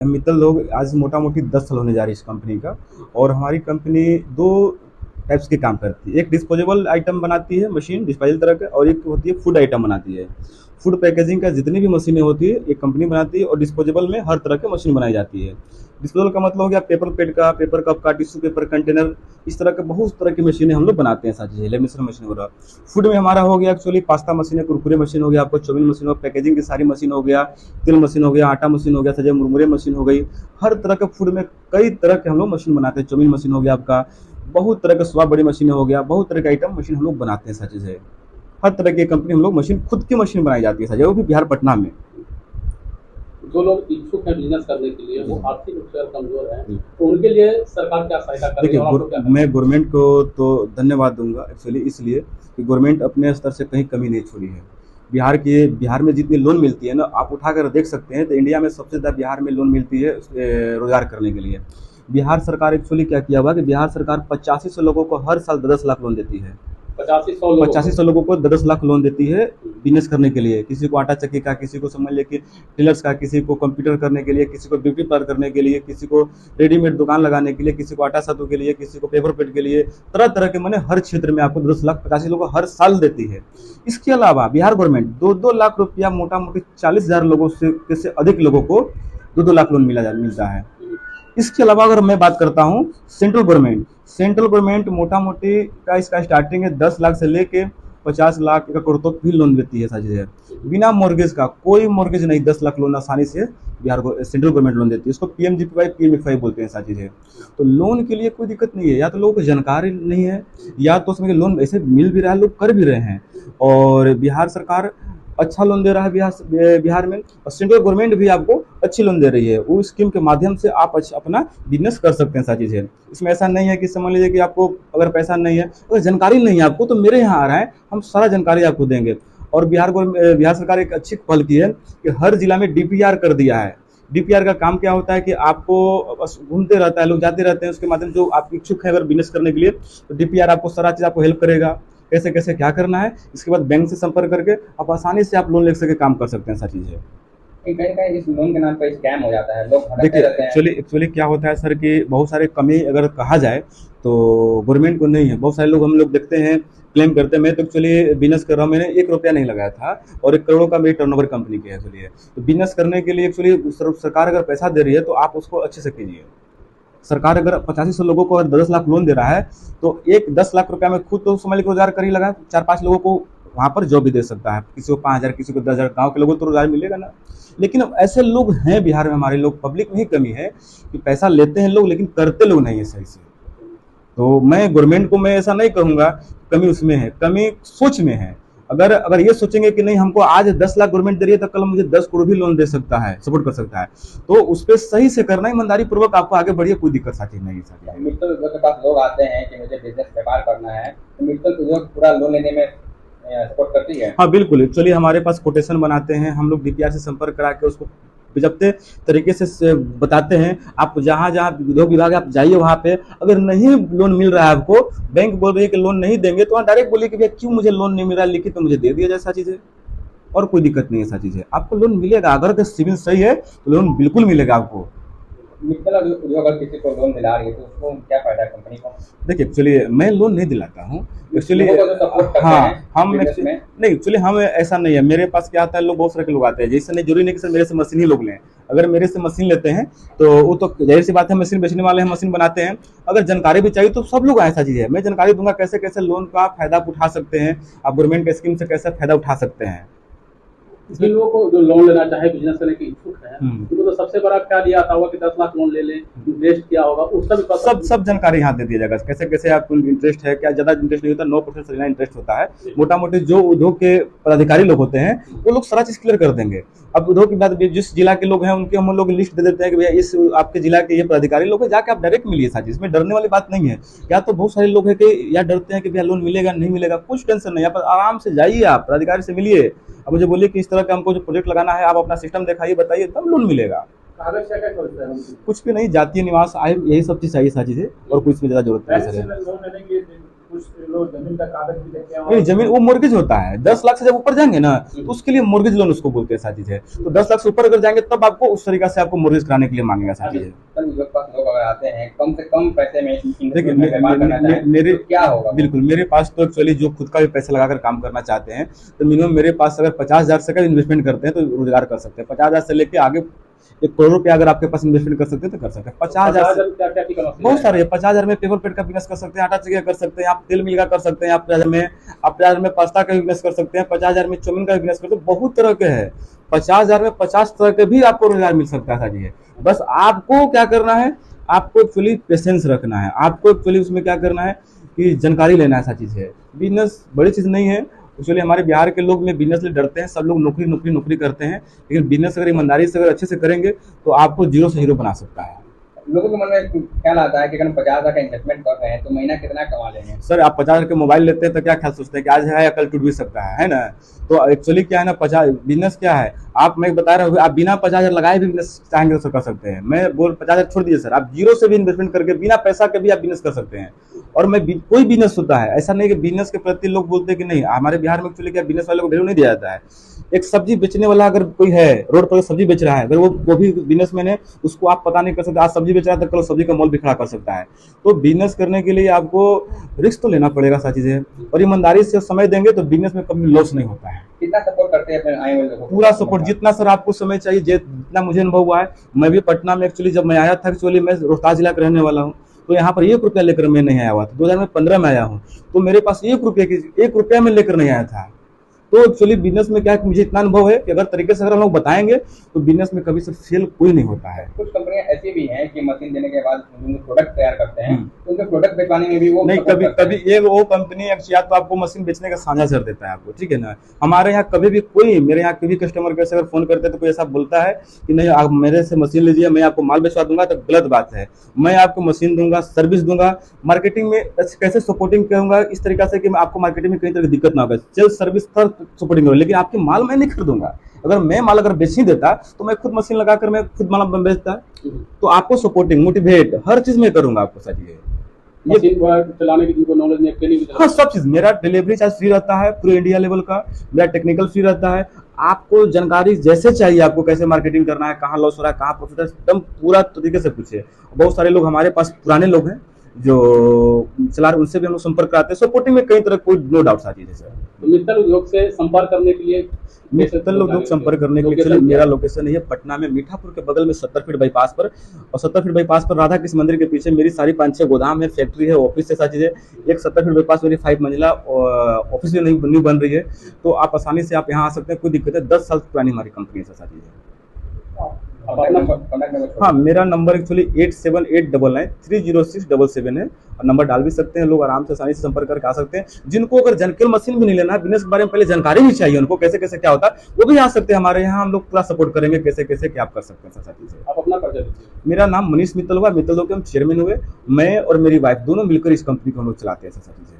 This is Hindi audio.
मित्तल लोग आज मोटा मोटी 10 साल होने जा रही है इस कंपनी का। और हमारी कंपनी दो टाइप्स के काम करती है। एक डिस्पोजेबल आइटम बनाती है मशीन डिस्पोजेबल तरह के, और एक होती है फूड आइटम बनाती है। फूड पैकेजिंग का जितनी भी मशीनें होती है एक कंपनी बनाती है, और डिस्पोजेबल में हर तरह की मशीन बनाई जाती है। डिस्पोजेबल का मतलब हो गया पेपर प्लेट का, पेपर कप का, टिश्यू पेपर कंटेनर, इस तरह के बहुत तरह की मशीनें हम लोग बनाते हैं। साथ ही लेमिनेशन मशीन वगैरह। फूड में हमारा हो गया एक्चुअली पास्ता मशीन है, कुरकुरे मशीन हो गया, आपको चाउमीन मशीन हो, पैकेजिंग की सारी मशीन हो गया, तिल मशीन हो गया, आटा मशीन हो गया, सजे मुरमुरे मशीन हो गई। हर तरह के फूड में कई तरह के हम लोग मशीन बनाते हैं। चाउमीन मशीन हो गया आपका, बहुत तरह के स्वाद बड़ी मशीनें हो गया, बहुत तरह के आइटम मशीन हम लोग बनाते हैं। साथ ही हर तरह की कंपनी हम लोग मशीन खुद की मशीन बनाई जाती है साथ, वो भी बिहार पटना में। जो लोग इच्छुक हैं बिजनेस करने के लिए, वो आर्थिक रूप से कमजोर हैं, तो उनके लिए सरकार क्या सहायता कर रही है और आपको क्या देखिए, मैं गवर्नमेंट को तो धन्यवाद दूंगा एक्चुअली, इसलिए कि गवर्नमेंट अपने स्तर से कहीं कमी नहीं छोड़ी है। बिहार में जितनी लोन मिलती है ना, आप उठाकर देख सकते हैं तो इंडिया में सबसे ज़्यादा बिहार में लोन मिलती है रोजगार करने के लिए। बिहार सरकार एक्चुअली क्या किया हुआ कि बिहार सरकार 8500 लोगों को हर साल 10 लाख लोन देती है। 8500 लोगों को 10 लाख लोन देती है बिजनेस करने के लिए। किसी को आटा चक्की का, किसी को समझ ले कि टेलर्स का, किसी को कंप्यूटर करने के लिए, किसी को ब्यूटी पार्लर करने के लिए, किसी को रेडीमेड दुकान लगाने के लिए, किसी को आटा सत्तू के लिए, किसी को पेपर प्लेट के लिए, तरह तरह के मैंने हर क्षेत्र में आपको 10 लाख 85 लोगों को हर साल देती है। इसके अलावा बिहार गवर्नमेंट 2-2 लाख रुपया मोटा मोटी 40,000 लोगों से अधिक लोगों को 2-2 लाख लोन मिलता है। इसके अलावा अगर मैं बात करता हूँ सेंट्रल गवर्नमेंट मोटा मोटी का इसका स्टार्टिंग है 10 लाख से लेके 50 लाख का करोड़ तक भी लोन देती है। साझी है बिना मॉर्गेज का, कोई मॉर्गेज नहीं, 10 लाख लोन आसानी से बिहार को सेंट्रल गवर्नमेंट लोन देती है। इसको पीएमजीपीवाई पीएमएफआई बोलते हैं। साझी है तो लोन के लिए कोई दिक्कत नहीं है। या तो लोगों को जानकारी नहीं है, या तो उसमें लोन ऐसे मिल भी रहा है, लोग कर भी रहे हैं। और बिहार सरकार अच्छा लोन दे रहा है बिहार में, और सेंट्रल गवर्नमेंट भी आपको अच्छी लोन दे रही है। वो स्कीम के माध्यम से आप अपना बिजनेस कर सकते हैं। सारी चीज़ें इसमें ऐसा नहीं है कि समझ लीजिए कि आपको अगर पैसा नहीं है, अगर जानकारी नहीं है आपको, तो मेरे यहाँ आ रहा है, हम सारा जानकारी आपको देंगे। और बिहार सरकार एक अच्छी पहल की है कि हर जिला में डीपीआर कर दिया है। डीपीआर का काम क्या होता है कि आपको बस घूमते रहता है, लोग जाते रहते हैं, उसके माध्यम जो आप इच्छुक है अगर बिजनेस करने के लिए, तो डीपीआर आपको सारा चीज़ आपको हेल्प करेगा, कैसे कैसे क्या करना है। इसके बाद बैंक से संपर्क करके आप आसानी से आप लोन ले सके काम कर सकते हैं। सारी चीज़ है। कहीं कहीं इस लोन के नाम पर स्कैम हो जाता है, लोग भटकते देखिए रहते हैं। एक्चुअली क्या होता है सर कि बहुत सारे कमी अगर कहा जाए तो गवर्नमेंट को नहीं है। बहुत सारे लोग हम लोग देखते हैं क्लेम करते हैं। मैं तो एक्चुअली बिजनेस कर रहा हूँ, मैंने 1 रुपया नहीं लगाया था, और 1 करोड़ का मेरी टर्नओवर कंपनी की है एक्चुअली। तो बिजनेस करने के लिए एक्चुअली सरकार अगर पैसा दे रही है तो आप उसको अच्छे से कीजिए। सरकार अगर 8500 लोगों को 10 लाख लोन दे रहा है, तो एक 10 लाख रुपया में खुद तो समझ लीजिए रोजगार कर ही लगा, 4-5 लोगों को वहाँ पर जॉब भी दे सकता है। किसी को 5,000, किसी को 10,000, गाँव के लोगों को तो रोजगार मिलेगा ना। लेकिन अब ऐसे लोग हैं बिहार में, हमारे लोग, पब्लिक में ही कमी है कि पैसा लेते हैं लोग लेकिन करते लोग नहीं है सही से। तो मैं गवर्नमेंट को मैं ऐसा नहीं कहूँगा कमी उसमें है, कमी सोच में है। अगर ये सोचेंगे कि नहीं हमको आज 10 लाख गवर्नमेंट दे रही है तो कल मुझे 10 करोड़ भी लोन दे सकता है, सपोर्ट कर सकता है, तो उस पर सही से करना, ईमानदारी पूर्वक आपको आगे बढ़िए, कोई दिक्कत साथी नहीं। साथी मित्तल उद्योग के पास लोग आते हैं कि मुझे बिजनेस व्यापार करना है, तो मित्तल उद्योग पूरा लोन लेने में सपोर्ट करती है। हाँ बिल्कुल, एक्चुअली हमारे पास कोटेशन बनाते हैं हम लोग, डीपीआर से संपर्क करा के उसको जब्ते तरीके से बताते हैं। आप जहाँ जहाँ उद्योग विभाग आप जाइए, वहाँ पे अगर नहीं लोन मिल रहा है आपको, बैंक बोल रही है कि लोन नहीं देंगे, तो वहाँ डायरेक्ट बोलिए कि भैया क्यों मुझे लोन नहीं मिल रहा है, लिखित तो मुझे दे दिया जाए। ऐसा चीज़ है और कोई दिक्कत नहीं है। ऐसा चीज़ है, आपको लोन मिलेगा। अगर सिविल सही है तो लोन बिल्कुल मिलेगा आपको। मित्तल उद्योग अगर किसी को लोन दिला रही है तो उसको क्या फायदा है कंपनी को? देखिए एक्चुअली मैं लोन नहीं दिलाता हूँ एक्चुअली। हाँ हम नहीं, एक्चुअली हम ऐसा नहीं है। मेरे पास क्या आता है, लोग बहुत सारे लोग आते हैं, जैसे नहीं जरूरी नहीं कि सर मेरे से मशीन ही लोग लें। अगर मेरे से मशीन लेते हैं तो वो तो जाहिर सी बात है, मशीन बेचने वाले हैं, मशीन बनाते हैं। अगर जानकारी भी चाहिए तो सब लोग ऐसा चीज़ है, मैं जानकारी दूंगा कैसे कैसे लोन का फायदा आप उठा सकते हैं, आप गवर्नमेंट के स्कीम से कैसे फायदा उठा सकते हैं। जिन लोगों को जो लोन लेना चाहे, बिजनेस करने के इच्छुक है, उनको तो सबसे बड़ा क्या दिया आता होगा कि 10 लाख लोन ले लें, इन्वेस्ट किया होगा, उसका भी सब जानकारी यहाँ दे दिया जाएगा, कैसे कैसे आपको इंटरेस्ट है, क्या ज़्यादा इंटरेस्ट नहीं होता, 9% से इंटरेस्ट होता है। मोटा मोटी जो उद्योग के पदाधिकारी लोग होते हैं वो लोग सारा चीज़ क्लियर कर देंगे। अब उद्योग की बात, जिस जिला के लोग हैं उनके हम लोग लिस्ट दे देते हैं कि भैया इस आपके जिला के ये पदाधिकारी लोग हैं, जाके आप डायरेक्ट मिलिए। साथ इसमें डरने वाली बात नहीं है। या तो बहुत सारे लोग हैं कि या डरते हैं कि भैया लोन मिलेगा नहीं मिलेगा, कुछ टेंशन नहीं, आप आराम से जाइए, आप पदाधिकारी से मिलिए, अब मुझे बोलिए कि इस तरह का हमको जो प्रोजेक्ट लगाना है, आप अपना सिस्टम दिखाइए, बताइए, तब लोन मिलेगा। कुछ भी नहीं, जातीय निवास आय, यही सब चीज़ चाहिए सारी चीज़ें, और कुछ भी ज़्यादा जरूरत नहीं है। कुछ लोग जमीन का कागज भी देते हैं नहीं, जमीन वो मोर्गेज होता है। 10 लाख से जब ऊपर जाएंगे ना तो उसके लिए मोर्गेज लोन उसको बोलते हैं, सारी चीज है। तो 10 लाख से ऊपर अगर जाएंगे तब आपको उस तरीका से आपको मोर्गेज कराने के लिए मांगेगा, सारी चीज है। सर मेरे पास लोग अगर आते हैं कम से कम पैसे में देखिए व्यापार करना चाहें, मेरे तो क्या होगा? बिल्कुल, मेरे पास तो एक्चुअली जो खुद का भी पैसा लगाकर काम करना चाहते हैं तो मिनिमम मेरे पास अगर 50,000 से का इन्वेस्टमेंट करते हैं तो रोजगार कर सकते हैं। 50,000 से लेके आगे 1 करोड़ रुपया अगर आपके पास इन्वेस्टमेंट कर सकते हैं तो कर सकते हैं। 50,000 से क्या क्या क्या बहुत सारे है। 50,000 में पेपर पेट का बिजनेस कर सकते हैं, आटा चक्की का कर सकते हैं, आप तेल मिल का कर सकते हैं, आप 50,000 में पास्ता का बिजनेस कर सकते हैं, 50,000 में चाउमीन का बिजनेस कर सकते हैं। बहुत तरह के है। 50,000 में 50 तरह के भी आपको रोजगार मिल सकता है, साजी है। बस आपको क्या करना है, आपको एक्चुअली पेशेंस रखना है, आपको एक्चुअली उसमें क्या करना है कि जानकारी लेना है, ऐसा चीज़ है। बिजनेस बड़ी चीज़ नहीं है। एक्चुअली हमारे बिहार के लोग में बिजनेस लिए डरते हैं, सब लोग नौकरी नौकरी नौकरी करते हैं, लेकिन बिजनेस अगर ईमानदारी से अगर अच्छे से करेंगे तो आपको जीरो से हीरो बना सकता है। लोगों के मन में ख्याल आता है कि अगर हम 50,000 का इन्वेस्टमेंट कर रहे हैं तो महीना कितना कमा लेंगे। सर आप 50,000 के मोबाइल लेते हैं तो क्या ख्याल सोचते हैं कि आज है या कल टूट भी सकता है ना। तो एक्चुअली क्या है ना, 50 बिजनेस क्या है, आप मैं बता रहा हूँ, आप बिना 50,000 लगाए भी बिजनेस चाहेंगे तो कर सकते हैं। मैं बोल 50,000 छोड़ दीजिए सर, आप जीरो से भी इन्वेस्टमेंट करके बिना पैसा के भी आप बिजनेस कर सकते हैं। और मैं कोई बिजनेस होता है, ऐसा नहीं कि बिजनेस के प्रति लोग बोलते हैं कि नहीं, हमारे बिहार में एक्चुअली क्या बिजनेस वालों को वैल्यू नहीं दिया जाता है। एक सब्जी बेचने वाला अगर कोई है, रोड पर सब्जी बेच रहा है, अगर वो भी बिजनेसमैन है, उसको आप पता नहीं कर सकते, आज सब्जी बेच रहा है तो कल सब्जी का मोल भी खड़ा कर सकता है। तो बिजनेस करने के लिए आपको रिस्क तो लेना पड़ेगा, सारी चीजें, और ईमानदारी से समय देंगे तो बिजनेस में कभी लॉस नहीं होता है। कितना सपोर्ट करते हैं अपने आए हुए लोगों को? पूरा सपोर्ट, जितना सर आपको समय चाहिए, जितना मुझे अनुभव हुआ है। मैं भी पटना में एक्चुअली जब मैं आया था, एक्चुअली मैं रोहतास जिला का रहने वाला हूँ, तो यहाँ पर 1 रुपया लेकर मैं नहीं आया हुआ था। 2015 में आया हूँ तो मेरे पास 1 रुपया में लेकर नहीं आया था। तो एक्चुअली बिजनेस में क्या है, मुझे इतना अनुभव है कि अगर तरीके से अगर हम लोग बताएंगे तो बिजनेस में कभी से फेल कोई नहीं होता है। कुछ कंपनियां ऐसी भी हैं कि मशीन देने के बाद प्रोडक्ट तैयार करते हैं, तो उनके प्रोडक्ट बेचवाने में भी वो नहीं, कभी ये वो कंपनी या तो आपको मशीन बेचने का साझा कर देता है आपको, ठीक है ना। हमारे यहाँ कभी भी कोई, मेरे यहाँ कभी कस्टमर कैसे अगर फोन करते हैं तो कोई ऐसा बोलता है कि नहीं आप मेरे से मशीन लीजिए, मैं आपको माल बेचवा दूंगा, तो गलत बात है। मैं आपको मशीन दूंगा, सर्विस दूंगा, मार्केटिंग में कैसे सपोर्टिंग करूंगा इस तरीके से कि मैं आपको मार्केटिंग में कहीं तरह की दिक्कत ना होगा। सेल्स सर्विस पर सपोर्टिंग करूंगा, लेकिन आपके माल मैं नहीं खरीदूंगा। अगर मैं माल अगर बेच ही देता तो मैं खुद मशीन लगाकर मैं खुद माल बेचता। तो आपको सपोर्टिंग, मोटिवेट हर चीज में करूंगा आपको, सारी मशीन चलाने की जिनको नॉलेज नहीं, ट्रेनिंग हाँ सब चीज। मेरा डिलीवरी चार्ज फ्री रहता है पूरे इंडिया लेवल का, मेरा टेक्निकल फ्री रहता है। आपको जानकारी जैसे चाहिए, आपको कैसे मार्केटिंग करना है, कहाँ लॉस हो रहा है, कहाँ प्रॉफिट है, एकदम पूरा तरीके से पूछिए। बहुत सारे लोग हमारे पास पुराने लोग हैं जो चला रहे, उनसे भी हम लोग संपर्क कराते हैं। सपोर्टिंग में कई तरह कोई नो डाउट सारी चीजें। तो मित्तल उद्योग से संपर्क करने के लिए, मित्तल उद्योग संपर्क करने के लिए मेरा लोकेशन है पटना में मीठापुर के बगल में 70 फीट बाईपास पर, और 70 फीट बाईपास पर राधा कृष्ण मंदिर के पीछे मेरी सारी 5-6 गोदाम है, फैक्ट्री है, ऑफिस है, सारी चीजें। एक 70 फीट बाईपास मेरी 5 मंजिला ऑफिस भी नहीं बन रही है, तो आप आसानी से आप यहाँ आ सकते हैं, कोई दिक्कत है। 10 साल पुरानी हमारी कंपनी है, सारी चीजें। हाँ, मेरा नंबर एक्चुअली 8789930677 है, और नंबर डाल भी सकते हैं लोग, आराम से आसानी से संपर्क करके आ सकते हैं। जिनको अगर जनकल मशीन भी नहीं लेना है, बिजनेस के बारे में पहले जानकारी भी चाहिए उनको, कैसे कैसे क्या होता है, वो भी आ सकते हैं हमारे यहाँ। हम लोग पूरा सपोर्ट करेंगे कैसे कैसे क्या आप कर सकते हैं, सारी चीजें। आप अपना परिचय दीजिए। मेरा नाम मनीष मित्तल हुआ, मित्तल के हम चेयरमैन हुए, मैं और मेरी वाइफ दोनों मिलकर इस कंपनी को हम लोग चलाते हैं, सारी चीजें।